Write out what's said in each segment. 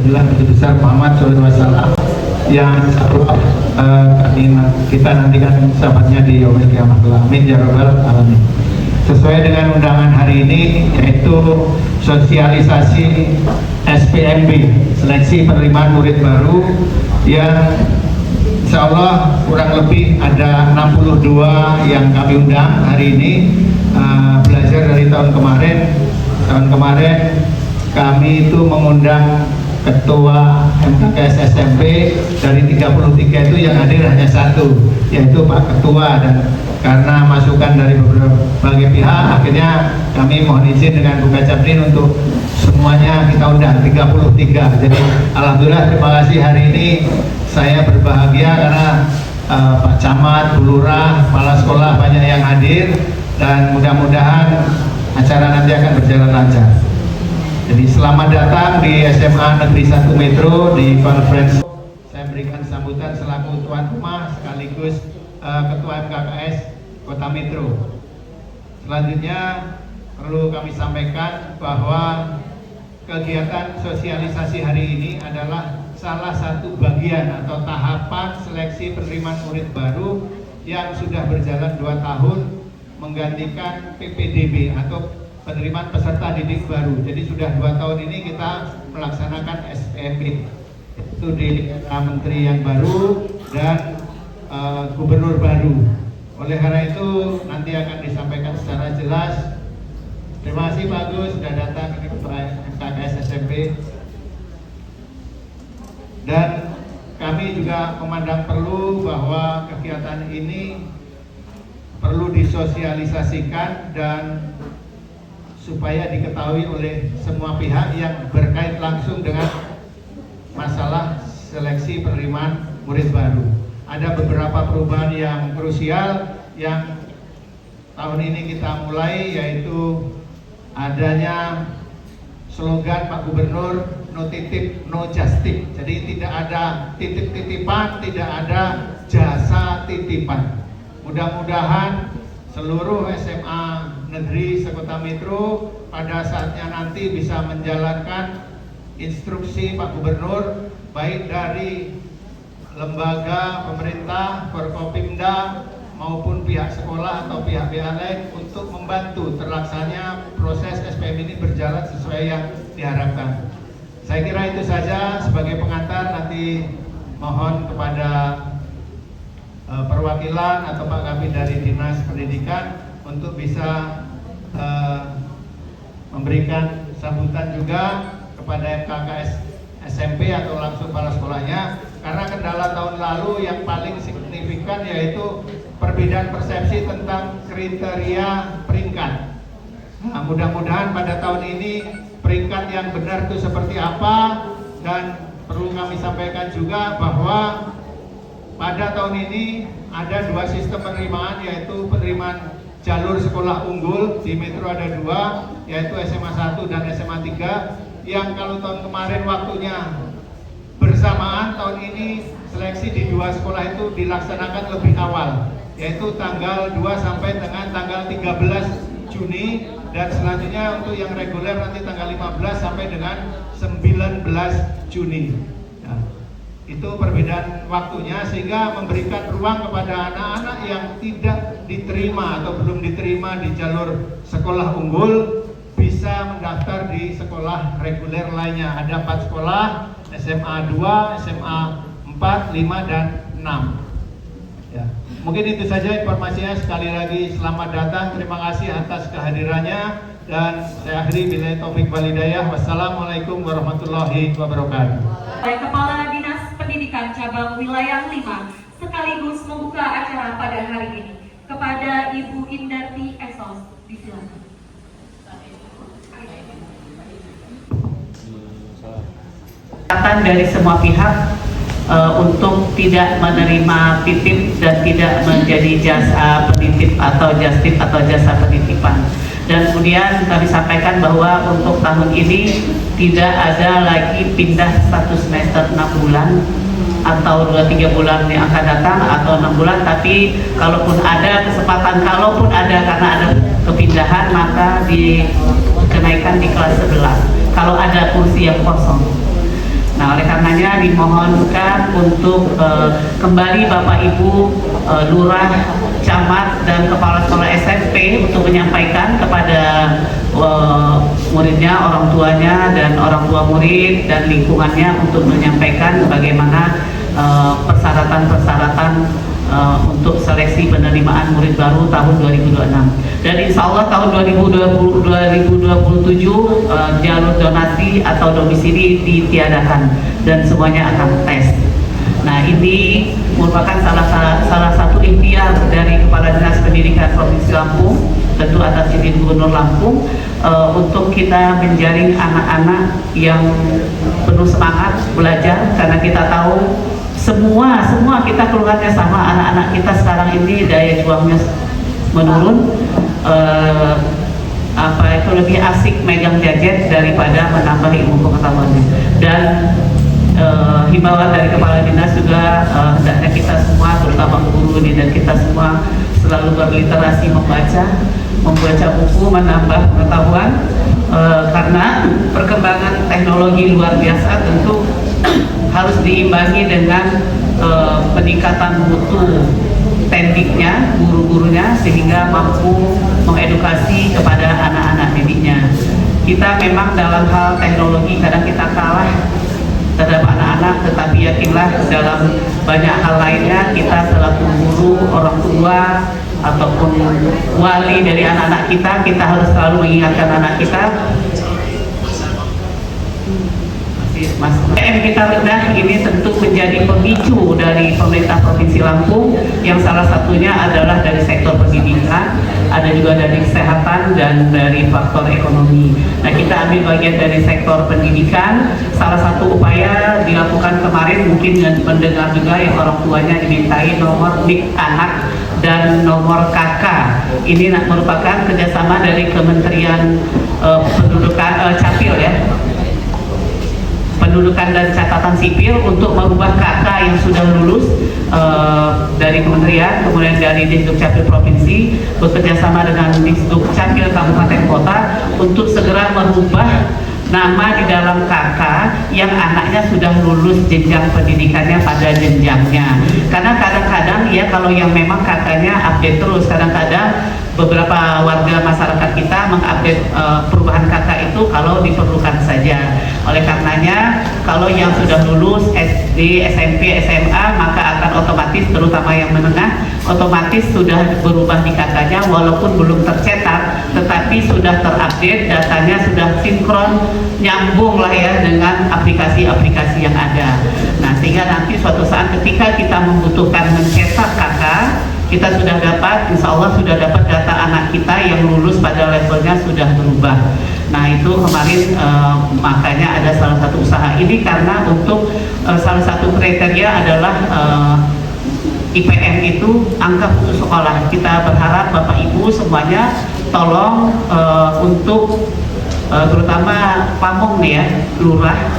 Alhamdulillah Nabi besar Muhammad SAW yang kita nantikan sahabatnya di yaumil qiyamah. Amin ya rabbal alamin. Sesuai dengan undangan hari ini, yaitu sosialisasi SPMB, seleksi penerimaan murid baru, yang insya Allah kurang lebih ada 62 yang kami undang hari ini. Belajar dari tahun kemarin kami itu mengundang ketua MKKS SMP dari 33 itu yang hadir hanya satu, yaitu Pak Ketua, dan karena masukan dari berbagai pihak akhirnya kami mohon izin dengan Bu Kacaprin untuk semuanya kita undang 33. Jadi alhamdulillah, terima kasih, hari ini saya berbahagia karena Pak Camat, Bu Lurah, kepala sekolah banyak yang hadir, dan mudah-mudahan acara nanti akan berjalan lancar. Jadi selamat datang di SMA Negeri 1 Metro di conference. Saya berikan sambutan selaku tuan rumah sekaligus Ketua MKKS Kota Metro. Selanjutnya perlu kami sampaikan bahwa kegiatan sosialisasi hari ini adalah salah satu bagian atau tahapan seleksi penerimaan murid baru yang sudah berjalan 2 tahun menggantikan PPDB atau penerimaan peserta didik baru. Jadi sudah 2 tahun ini kita melaksanakan SPMB itu di menteri yang baru dan gubernur baru. Oleh karena itu nanti akan disampaikan secara jelas. Terima kasih Pak Agus sudah datang ke MKKS SMP. Dan kami juga memandang perlu bahwa kegiatan ini perlu disosialisasikan dan supaya diketahui oleh semua pihak yang berkait langsung dengan masalah seleksi penerimaan murid baru. Ada beberapa perubahan yang krusial yang tahun ini kita mulai, yaitu adanya slogan Pak Gubernur, no titip, no justip. Jadi tidak ada titip-titipan, tidak ada jasa titipan. Mudah-mudahan seluruh SMA Negeri Sekota Metro pada saatnya nanti bisa menjalankan instruksi Pak Gubernur, baik dari lembaga pemerintah, Forkopimda maupun pihak sekolah atau pihak-pihak lain untuk membantu terlaksananya proses SPM ini berjalan sesuai yang diharapkan. Saya kira itu saja sebagai pengantar. Nanti mohon kepada perwakilan atau Pak Kabid dari Dinas Pendidikan untuk bisa memberikan sambutan juga kepada MKKS SMP atau langsung kepala sekolahnya, karena kendala tahun lalu yang paling signifikan yaitu perbedaan persepsi tentang kriteria peringkat. Nah, mudah-mudahan pada tahun ini peringkat yang benar itu seperti apa, dan perlu kami sampaikan juga bahwa pada tahun ini ada 2 sistem penerimaan, yaitu penerimaan jalur sekolah unggul. Di Metro ada 2, yaitu SMA 1 dan SMA 3, yang kalau tahun kemarin waktunya bersamaan, tahun ini seleksi di 2 sekolah itu dilaksanakan lebih awal, yaitu tanggal 2 sampai dengan tanggal 13 Juni, dan selanjutnya untuk yang reguler nanti tanggal 15 sampai dengan 19 Juni. Nah, itu perbedaan waktunya, sehingga memberikan ruang kepada anak-anak yang tidak diterima atau belum diterima di jalur sekolah unggul bisa mendaftar di sekolah reguler lainnya. Ada 4 sekolah, SMA 2, SMA 4, 5, dan 6. Ya, mungkin itu saja informasinya. Sekali lagi selamat datang, terima kasih atas kehadirannya, dan saya akhiri billahi taufik wal hidayah. Wassalamualaikum warahmatullahi wabarakatuh. Kepala Dinas Pendidikan Cabang Wilayah 5 sekaligus membuka acara pada hari ini kepada Ibu Indarti Esos, disilakan. Dari semua pihak untuk tidak menerima titip dan tidak menjadi jasa penitip atau justip atau jasa penitipan. Dan kemudian kami sampaikan bahwa untuk tahun ini tidak ada lagi pindah 1 semester 6 bulan atau 2-3 bulan yang akan datang atau 6 bulan, tapi kalaupun ada kesempatan, kalaupun ada karena ada kepindahan, maka dikenaikan di kelas 11 kalau ada kursi yang kosong. Nah, oleh karenanya dimohonkan untuk kembali Bapak Ibu Lurah, Camat, dan Kepala Sekolah SMP untuk menyampaikan kepada muridnya, orang tuanya, dan orang tua murid dan lingkungannya untuk menyampaikan bagaimana persyaratan-persyaratan untuk seleksi penerimaan murid baru tahun 2026. Dan insya Allah tahun 2027 jalur donasi atau domisili ditiadakan dan semuanya akan tes. Nah, ini merupakan salah satu ikhtiar dari Kepala Dinas Pendidikan Provinsi Lampung, tentu atas izin Gubernur Lampung, untuk kita menjaring anak-anak yang penuh semangat belajar, karena kita tahu semua kita keluhannya sama, anak-anak kita sekarang ini daya juangnya menurun, lebih asik megang gadget daripada menambah ilmu pengetahuannya. Dan himbauan dari Kepala Dinas juga hendaknya kita semua, terutama guru ini dan kita semua selalu berliterasi, membaca buku, menambah pengetahuan, karena perkembangan teknologi luar biasa tentu harus diimbangi dengan peningkatan mutu tendiknya, guru-gurunya, sehingga mampu mengedukasi kepada anak-anak didiknya. Kita memang dalam hal teknologi kadang kita kalah terhadap anak-anak, tetapi yakinlah dalam banyak hal lainnya kita selaku guru, orang tua, ataupun wali dari anak-anak kita harus selalu mengingatkan anak kita. PM kita rendah ini tentu menjadi pemicu dari pemerintah Provinsi Lampung, yang salah satunya adalah dari sektor pendidikan, ada juga dari kesehatan dan dari faktor ekonomi. Nah, kita ambil bagian dari sektor pendidikan. Salah satu upaya dilakukan kemarin, mungkin mendengar juga yang orang tuanya dimintai nomor NIK anak dan nomor KK. Ini merupakan kerjasama dari Kementerian Pendudukan Capil ya, Pendudukan dan Catatan Sipil, untuk merubah KK yang sudah lulus dari Kementerian, kemudian dari Disduk Capil Provinsi bekerjasama dengan Disduk Capil Kabupaten Kota untuk segera merubah nama di dalam KK yang anaknya sudah lulus jenjang pendidikannya pada jenjangnya. Karena kadang-kadang ya, kalau yang memang KK-nya update terus, kadang-kadang beberapa warga masyarakat kita mengupdate perubahan KK itu kalau diperlukan saja. Oleh karenanya, kalau yang sudah lulus SD, SMP, SMA, maka akan otomatis, terutama yang menengah, otomatis sudah berubah di KK-nya, walaupun belum tercetak, tetapi sudah terupdate, datanya sudah sinkron, nyambung lah ya dengan aplikasi-aplikasi yang ada. Nah, sehingga nanti suatu saat ketika kita membutuhkan mencetak KK, kita sudah dapat, insya Allah sudah dapat data anak kita yang lulus pada levelnya sudah berubah. Nah, itu kemarin makanya ada salah satu usaha ini, karena untuk salah satu kriteria adalah IPM itu angka putus sekolah. Kita berharap Bapak Ibu semuanya tolong untuk terutama pamong nih ya, lurah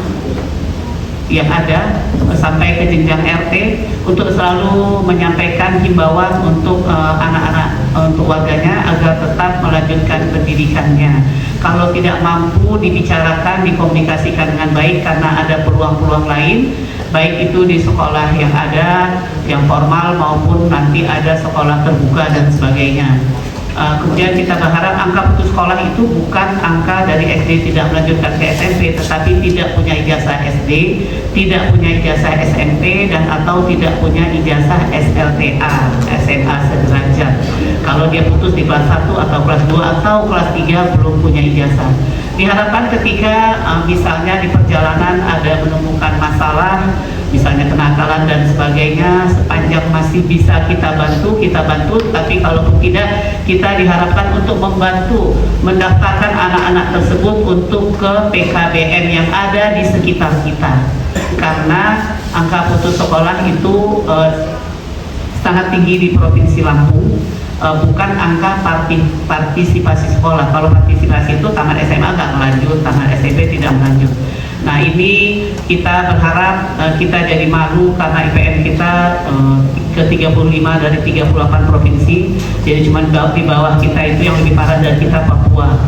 yang ada sampai ke jenjang RT, untuk selalu menyampaikan himbauan untuk anak-anak, untuk warganya agar tetap melanjutkan pendidikannya. Kalau tidak mampu dibicarakan, dikomunikasikan dengan baik, karena ada peluang-peluang lain, baik itu di sekolah yang ada, yang formal, maupun nanti ada sekolah terbuka dan sebagainya. Kemudian kita berharap angka putus sekolah itu bukan angka dari SD tidak melanjutkan ke SMP, tetapi tidak punya ijazah SD, tidak punya ijazah SMP, dan atau tidak punya ijazah SLTA, SMA sederajat. Kalau dia putus di kelas 1 atau kelas 2 atau kelas 3 belum punya ijazah. Diharapkan ketika misalnya di perjalanan ada menemukan masalah, misalnya kenakalan dan sebagainya, sepanjang masih bisa kita bantu, tapi kalaupun tidak, kita diharapkan untuk membantu mendaftarkan anak-anak tersebut untuk ke PKBM yang ada di sekitar kita, karena angka putus sekolah itu sangat tinggi di Provinsi Lampung. Bukan angka partisipasi sekolah. Kalau partisipasi itu tamat SMA nggak melanjut, tamat SMP tidak melanjut. Nah, ini kita berharap kita jadi malu karena IPM kita ke 35 dari 38 provinsi, jadi cuma di bawah kita itu yang lebih parah dari kita Papua.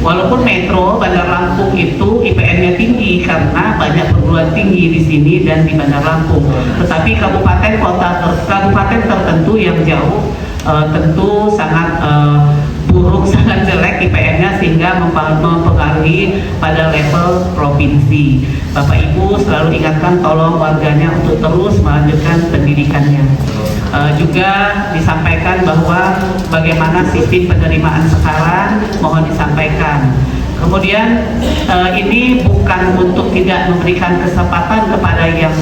Walaupun Metro Bandar Lampung itu IPM-nya tinggi karena banyak perguruan tinggi di sini dan di Bandar Lampung. Tetapi kabupaten tertentu yang jauh tentu sangat buruk, sangat jelek IPM-nya sehingga mempengaruhi pada level provinsi. Bapak Ibu selalu ingatkan tolong warganya untuk terus melanjutkan pendidikannya. Juga disampaikan bahwa bagaimana sistem penerimaan sekarang mohon disampaikan. Kemudian ini bukan untuk tidak memberikan kesempatan kepada yang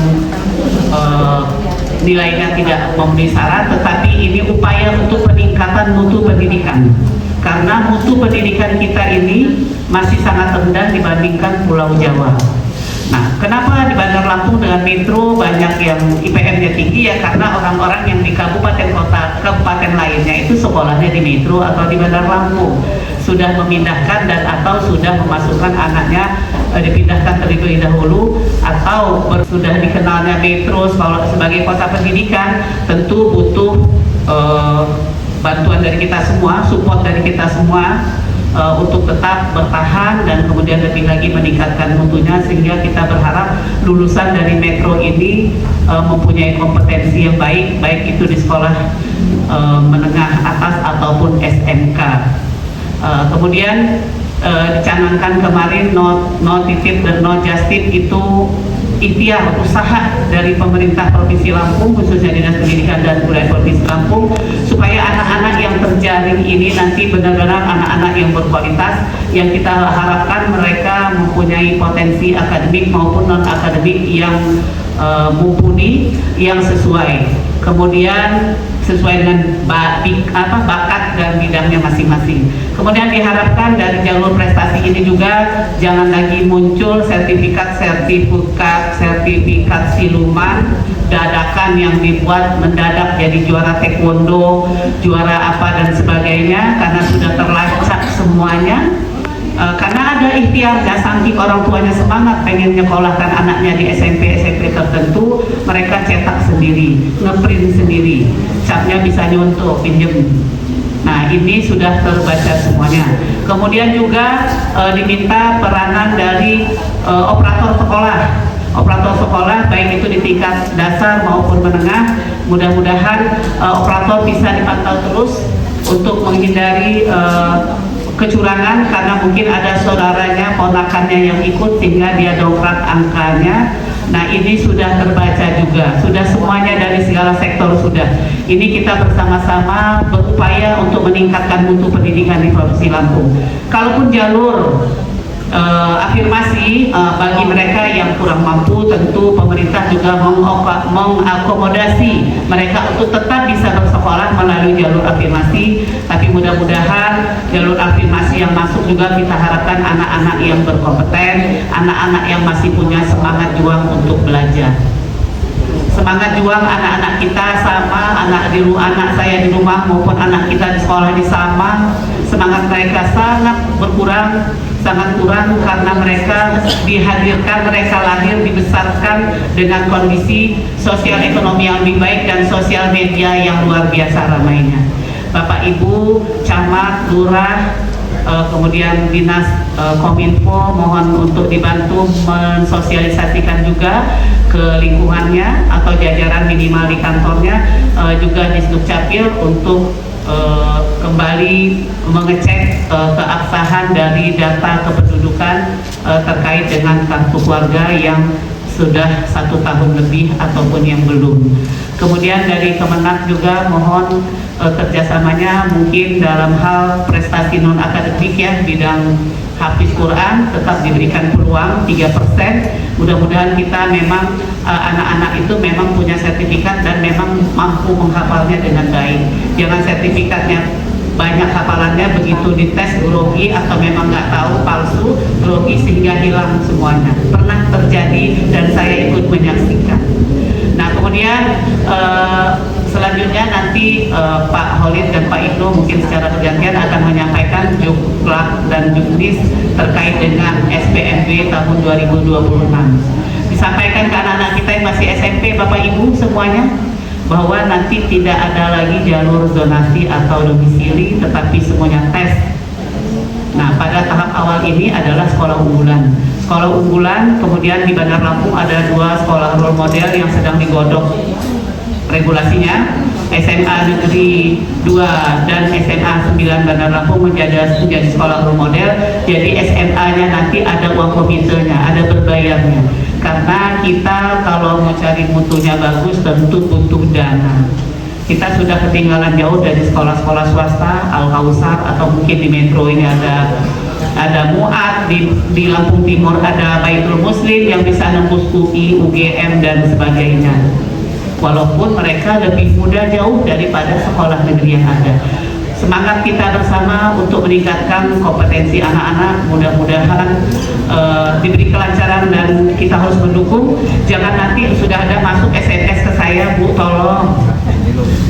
nilainya tidak memenuhi syarat, tetapi ini upaya untuk peningkatan mutu pendidikan. Karena mutu pendidikan kita ini masih sangat rendah dibandingkan Pulau Jawa. Nah, kenapa di Bandar Lampung dengan Metro banyak yang IPM-nya tinggi ya? Karena orang-orang yang di kabupaten lainnya itu sekolahnya di Metro atau di Bandar Lampung sudah memindahkan dan atau sudah memasukkan anaknya dipindahkan terlebih dahulu atau sudah dikenalnya Metro sebagai kota pendidikan. Tentu butuh bantuan dari kita semua, support dari kita semua untuk tetap bertahan dan kemudian lebih lagi meningkatkan mutunya, sehingga kita berharap lulusan dari Metro ini mempunyai kompetensi yang baik, baik itu di sekolah menengah atas ataupun SMK. Kemudian dicanangkan kemarin no titip dan no just tip itu ikhtiar usaha dari pemerintah Provinsi Lampung, khususnya Dinas Pendidikan dan Kebudayaan Provinsi Lampung, supaya anak-anak yang terjaring ini nanti benar-benar anak-anak yang berkualitas, yang kita harapkan mereka mempunyai potensi akademik maupun non akademik yang mumpuni, yang sesuai. Kemudian sesuai dengan bakat dan bidangnya masing-masing. Kemudian diharapkan dari jalur prestasi ini juga jangan lagi muncul sertifikat siluman dadakan yang dibuat mendadak jadi juara taekwondo, juara apa dan sebagainya, karena sudah terlacak semuanya. Karena ada ikhtiarnya, saking orang tuanya semangat pengen nyekolahkan anaknya di SMP tertentu, mereka cetak sendiri, ngeprint sendiri, capnya bisa nyontoh, pinjem. Nah, ini sudah terbaca semuanya. Kemudian juga diminta peranan dari operator sekolah, baik itu di tingkat dasar maupun menengah. Mudah-mudahan operator bisa dipantau terus untuk menghindari kecurangan, karena mungkin ada saudaranya, ponakannya yang ikut sehingga dia dongkrak angkanya. Nah, ini sudah terbaca juga, sudah semuanya dari segala sektor sudah. Ini kita bersama-sama berupaya untuk meningkatkan mutu pendidikan di Provinsi Lampung. Kalaupun jalur afirmasi bagi mereka yang kurang mampu, tentu pemerintah juga mengakomodasi mereka untuk tetap bisa bersekolah melalui jalur afirmasi. Tapi mudah-mudahan jalur afirmasi yang masuk juga kita harapkan anak-anak yang berkompeten, anak-anak yang masih punya semangat juang untuk belajar. Semangat juang anak-anak kita sama, anak saya di rumah maupun anak kita di sekolah di sama, semangat mereka sangat berkurang, sangat kurang, karena mereka dihadirkan, mereka lahir dibesarkan dengan kondisi sosial ekonomi yang lebih baik dan sosial media yang luar biasa ramainya. Bapak Ibu, camat, lurah, kemudian dinas Kominfo mohon untuk dibantu mensosialisasikan juga ke lingkungannya atau jajaran minimal di kantornya, juga di Dukcapil untuk kembali mengecek keabsahan dari data kependudukan terkait dengan kartu keluarga yang sudah 1 tahun lebih ataupun yang belum. Kemudian dari Kemenak juga mohon kerjasamanya mungkin dalam hal prestasi non akademik ya, bidang hafiz Quran tetap diberikan peluang 3%. Mudah-mudahan kita memang anak-anak itu memang punya sertifikat dan memang mampu menghafalnya dengan baik. Jangan sertifikatnya banyak hafalannya, begitu dites grogi atau memang nggak tahu palsu grogi sehingga hilang semuanya. Pernah terjadi dan saya ikut menyaksikan. Nah, kemudian selanjutnya nanti Pak Holid dan Pak Ibnu mungkin secara bergantian akan menyampaikan jumlah dan juknis terkait dengan SPMB tahun 2026. Disampaikan ke anak-anak kita yang masih SMP, Bapak Ibu semuanya, bahwa nanti tidak ada lagi jalur zonasi atau domisili, tetapi semuanya tes. Nah, pada tahap awal ini adalah sekolah unggulan. sekolah unggulan. Kemudian di Bandar Lampung ada 2 sekolah role model yang sedang digodok regulasinya, SMA Negeri 2 dan SMA 9 Bandar Lampung menjadi sekolah role model. Jadi SMA-nya nanti ada uang komitenya, ada berbayarnya. Karena kita kalau mau cari mutunya bagus tentu butuh dana. Kita sudah ketinggalan jauh dari sekolah-sekolah swasta, Al-Kausar, atau mungkin di Metro ini ada Muat, di Lampung Timur ada Baitul Muslim yang bisa nembus UI, UGM dan sebagainya. Walaupun mereka lebih mudah jauh daripada sekolah negeri yang ada. Semangat kita bersama untuk meningkatkan kompetensi anak-anak, mudah-mudahan diberi kelancaran dan kita harus mendukung. Jangan nanti sudah ada masuk SMS ke saya, Bu,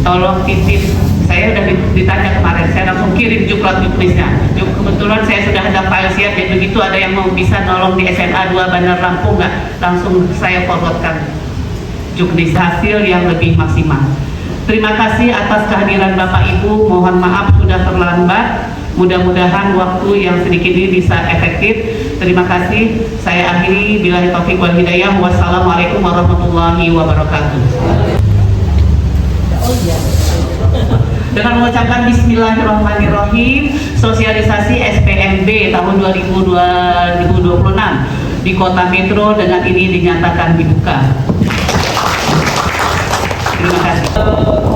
tolong titip. Saya sudah ditanya kemarin, saya langsung kirim juknisnya. Kebetulan saya sudah ada file siap, jadi begitu ada yang mau bisa nolong di SMA 2 Bandar Lampung nggak, langsung saya forwardkan juknis hasil yang lebih maksimal. Terima kasih atas kehadiran Bapak Ibu, mohon maaf sudah terlambat. Mudah-mudahan waktu yang sedikit ini bisa efektif. Terima kasih. Saya akhiri, billahi taufiq wal hidayah. Wassalamualaikum warahmatullahi wabarakatuh. Dengan mengucapkan Bismillahirrahmanirrahim, sosialisasi SPMB tahun 2026 di Kota Metro dengan ini dinyatakan dibuka. Terima kasih.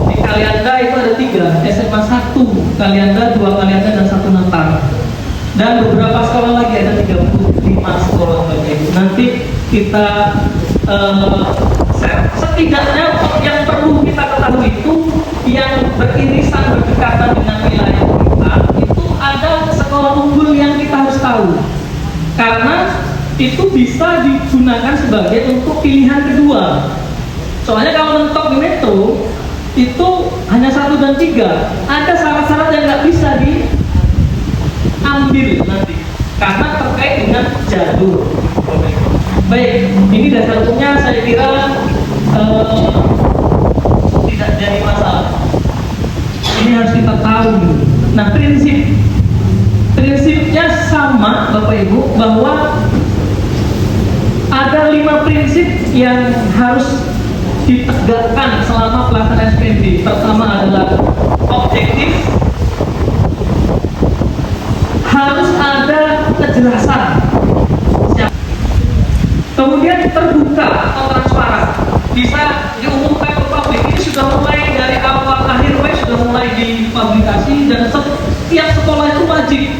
Di Kalianda itu ada 3, SMA 1 Kalianda, 2 Kalianda dan 1 Natal. Dan beberapa sekolah lagi ada 35 sekolah lagi. Nanti kita setidaknya yang perlu kita ketahui itu yang beririsan berdekatan dengan wilayah kita itu ada sekolah unggul yang kita harus tahu. Karena itu bisa digunakan sebagai untuk pilihan kedua. Soalnya kalau mentok di Metro itu hanya 1 dan 3, ada syarat-syarat yang nggak bisa diambil nanti karena terkait dengan jalur. Baik, ini dasar hukumnya saya kira tidak jadi masalah. Ini harus kita tahu. Nah, prinsipnya sama Bapak Ibu, bahwa ada 5 prinsip yang harus ditegakkan selama pelaksanaan SPMB. Pertama adalah objektif, harus ada kejelasan, kemudian terbuka atau transparan, bisa diumumkan ke publik. Ini sudah mulai dari awal akhir sudah mulai dipublikasi, dan setiap sekolah itu wajib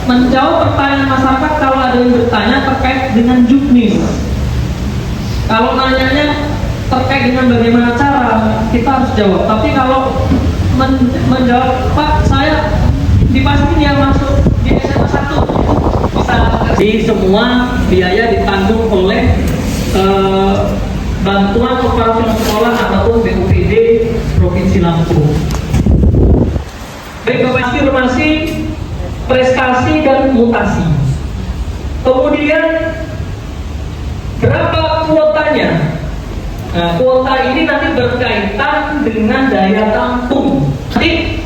menjawab pertanyaan masyarakat kalau ada yang bertanya terkait dengan juknis. Kalau nanyanya terkait dengan bagaimana cara, kita harus jawab. Tapi kalau menjawab, Pak, saya dipastiin yang masuk di SMA 1 bisa. Jadi semua biaya ditanggung oleh bantuan operasional sekolah ataupun BUPD Provinsi Lampung. Baik, Bapak, afirmasi, prestasi dan mutasi. Kemudian berapa kuotanya? Nah, kuota ini nanti berkaitan dengan daya tampung. Jadi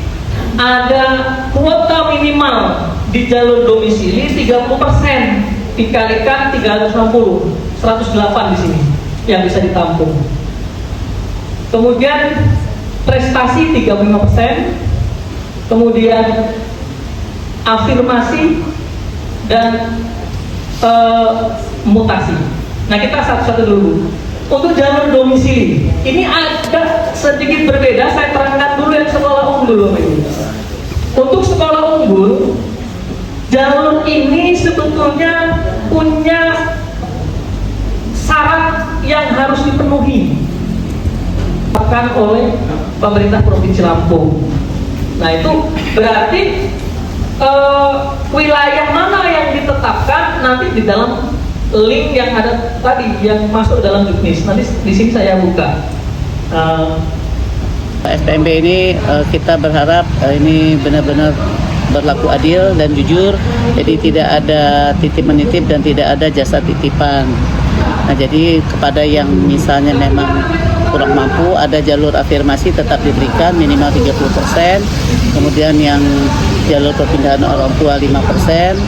ada kuota minimal di jalur domisili 30%, dikalikan 360, 108 di sini yang bisa ditampung. Kemudian prestasi 35%, kemudian afirmasi dan mutasi. Nah, kita satu-satu dulu. Untuk jalur domisili, ini agak sedikit berbeda. Saya terangkan dulu yang sekolah unggul. Untuk sekolah unggul, jalur ini sebetulnya punya syarat yang harus dipenuhi bahkan oleh pemerintah Provinsi Lampung. Nah, itu berarti wilayah mana yang ditetapkan nanti di dalam link yang ada tadi yang masuk dalam juknis. Nanti di sini saya buka. SPMB ini kita berharap ini benar-benar berlaku adil dan jujur. Jadi tidak ada titip menitip dan tidak ada jasa titipan. Nah, jadi kepada yang misalnya memang kurang mampu, ada jalur afirmasi tetap diberikan minimal 30%. Kemudian yang jalur perpindahan orang tua 5%.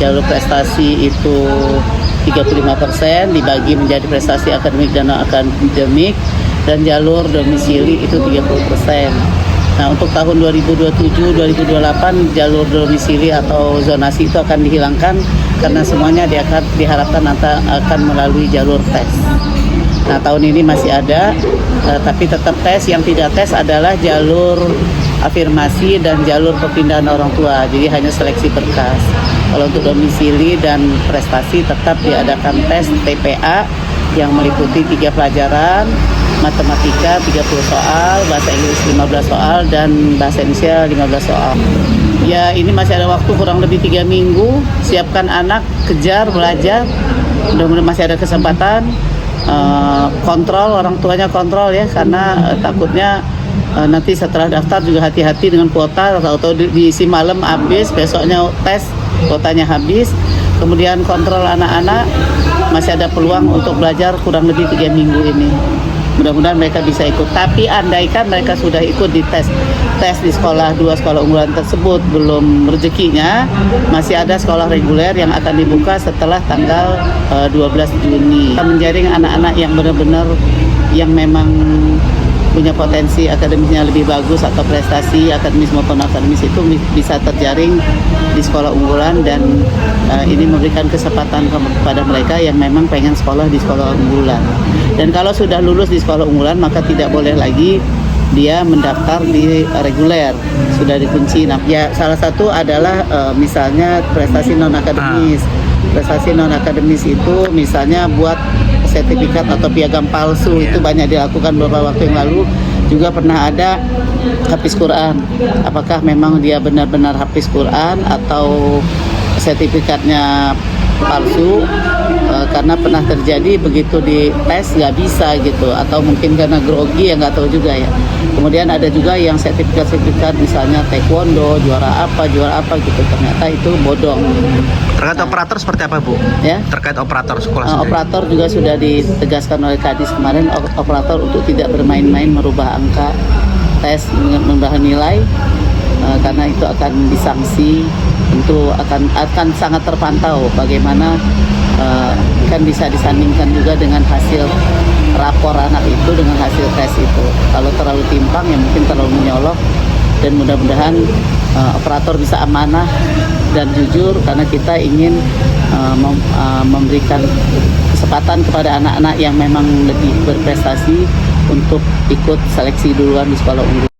jalur prestasi itu 35% dibagi menjadi prestasi akademik dan non akademik, dan jalur domisili itu 30%. Nah, untuk tahun 2027-2028 jalur domisili atau zonasi itu akan dihilangkan karena semuanya diharapkan nanti akan melalui jalur tes. Nah, tahun ini masih ada, tapi tetap tes. Yang tidak tes adalah jalur afirmasi dan jalur perpindahan orang tua. Jadi hanya seleksi berkas. Kalau untuk domisili dan prestasi tetap diadakan tes TPA yang meliputi 3 pelajaran, matematika 30 soal, bahasa Inggris 15 soal, dan bahasa Indonesia 15 soal. Ya, ini masih ada waktu kurang lebih 3 minggu. Siapkan anak, kejar, belajar. Mudah-mudahan masih ada kesempatan. Kontrol, orang tuanya kontrol ya, karena takutnya nanti setelah daftar juga hati-hati dengan kuota, atau diisi malam habis, besoknya tes kuotanya habis. Kemudian kontrol anak-anak, masih ada peluang untuk belajar kurang lebih 3 minggu ini. Mudah-mudahan mereka bisa ikut. Tapi andaikan mereka sudah ikut di tes di sekolah 2 sekolah unggulan tersebut belum rezekinya, masih ada sekolah reguler yang akan dibuka setelah tanggal 12 Juni. Kita menjaring anak-anak yang benar-benar yang memang punya potensi akademisnya lebih bagus atau prestasi akademis maupun akademis itu bisa terjaring di sekolah unggulan, dan ini memberikan kesempatan kepada mereka yang memang pengen sekolah di sekolah unggulan. Dan kalau sudah lulus di sekolah unggulan maka tidak boleh lagi dia mendaftar di reguler, sudah dikunci. Nah, ya salah satu adalah misalnya prestasi non akademis. Prestasi non akademis itu misalnya buat sertifikat atau piagam palsu, itu banyak dilakukan beberapa waktu yang lalu. Juga pernah ada hafiz Quran. Apakah memang dia benar-benar hafiz Quran atau sertifikatnya palsu? Karena pernah terjadi begitu di tes nggak bisa gitu, atau mungkin karena grogi, ya nggak tahu juga ya. Kemudian ada juga yang sertifikat misalnya taekwondo juara apa gitu, ternyata itu bodong. Terkait operator seperti apa, Bu? Ya. Terkait operator sekolah sendiri. Operator juga sudah ditegaskan oleh Kadis kemarin, operator untuk tidak bermain-main merubah angka tes, merubah nilai, karena itu akan disanksi. Tentu akan sangat terpantau bagaimana, kan bisa disandingkan juga dengan hasil rapor anak itu dengan hasil tes itu. Kalau terlalu timpang ya mungkin terlalu menyolok, dan mudah-mudahan operator bisa amanah dan jujur, karena kita ingin memberikan kesempatan kepada anak-anak yang memang lebih berprestasi untuk ikut seleksi duluan di sekolah unggul.